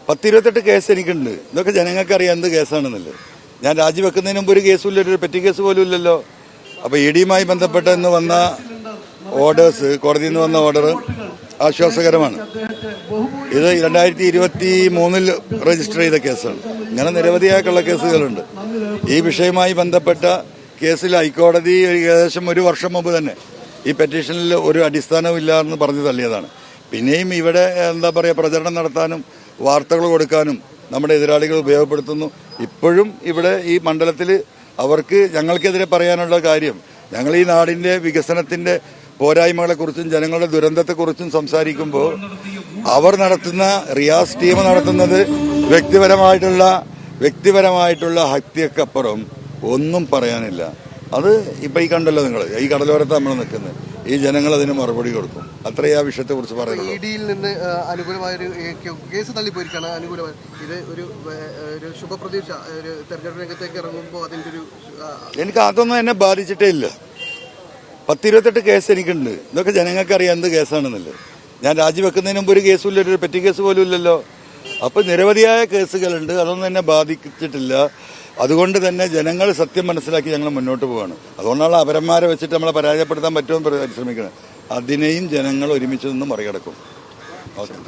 10-28 case എനിക്കുണ്ട്. ഇതൊക്കെ ജനങ്ങൾക്ക് അറിയാം എന്ത് കേസാണെന്നുള്ളത്. ഞാൻ രാജിവെക്കുന്നതിന് മുമ്പ് ഒരു കേസും ഇല്ല, ഒരു പെറ്റി കേസ് പോലും ഇല്ലല്ലോ. അപ്പോൾ ഇഡിയുമായി ബന്ധപ്പെട്ട് ഇന്ന് വന്ന ഓർഡേഴ്സ്, കോടതിയിൽ നിന്ന് വന്ന ഓർഡർ ആശ്വാസകരമാണ്. ഇത് 2023 രജിസ്റ്റർ ചെയ്ത കേസാണ്. ഇങ്ങനെ നിരവധിയായ കള്ളക്കേസുകളുണ്ട്. ഈ വിഷയവുമായി ബന്ധപ്പെട്ട കേസിൽ ഹൈക്കോടതി ഏകദേശം 1 വർഷം മുമ്പ് തന്നെ ഈ പെറ്റീഷനിൽ ഒരു അടിസ്ഥാനവും ഇല്ല എന്ന് പറഞ്ഞു തള്ളിയതാണ്. പിന്നെയും ഇവിടെ എന്താ പറയുക, പ്രചരണം നടത്താനും വാർത്തകൾ കൊടുക്കാനും നമ്മുടെ എതിരാളികൾ ഉപയോഗപ്പെടുത്തുന്നു. ഇപ്പോഴും ഇവിടെ ഈ മണ്ഡലത്തിൽ അവർക്ക് ഞങ്ങൾക്കെതിരെ പറയാനുള്ള കാര്യം, ഞങ്ങൾ ഈ നാടിന്റെ വികസനത്തിന്റെ പോരായ്മകളെക്കുറിച്ചും ജനങ്ങളുടെ ദുരന്തത്തെക്കുറിച്ചും സംസാരിക്കുമ്പോൾ അവർ നടത്തുന്ന റിയാസ് ടീം നടത്തുന്നത് വ്യക്തിപരമായിട്ടുള്ള ഹത്യക്കപ്പുറം ഒന്നും പറയാനില്ല. അത് ഇപ്പൊ ഈ കണ്ടല്ലോ നിങ്ങൾ, ഈ കടലോരത്ത് നമ്മൾ നിൽക്കുന്നത്, ഈ ജനങ്ങൾ അതിന് മറുപടി കൊടുക്കും. അത്രേ ആ വിഷയത്തെ കുറിച്ച് പറയുന്നത്. ഇഡിയിൽ നിന്ന് അനുകൂലമായൊരു കേസ് തള്ളിപ്പോയിരിക്കാണ് അനുകൂലമായി. ഇത് ഒരു ശുഭപ്രതീക്ഷ, ഒരു തെരഞ്ഞെടുപ്പ് രംഗത്തേക്ക് ഇറങ്ങുമ്പോൾ അതിന്റെ ഒരു എനിക്ക് അതൊന്നും എന്നെ ബാധിച്ചിട്ടേ ഇല്ല. 10-28 കേസ് എനിക്കുണ്ട്. ഇതൊക്കെ ജനങ്ങൾക്ക് അറിയാം എന്ത് കേസാണെന്നുള്ളത്. ഞാൻ രാജിവെക്കുന്നതിന് മുമ്പ് ഒരു കേസും ഇല്ല, ഒരു പെറ്റി കേസ് പോലും ഇല്ലല്ലോ. അപ്പൊ നിരവധിയായ കേസുകളുണ്ട്. അതൊന്നും എന്നെ ബാധിച്ചിട്ടില്ല. അതുകൊണ്ട് തന്നെ ജനങ്ങൾ സത്യം മനസ്സിലാക്കി ഞങ്ങൾ മുന്നോട്ട് പോവുകയാണ്. അതുകൊണ്ടാണ് അപരന്മാരെ വെച്ചിട്ട് നമ്മളെ പരാജയപ്പെടുത്താൻ പറ്റുമെന്ന് പരിശ്രമിക്കുന്നത്. അതിനെയും ജനങ്ങൾ ഒരുമിച്ച് നിന്ന് മറികടക്കും. ഓക്കെ.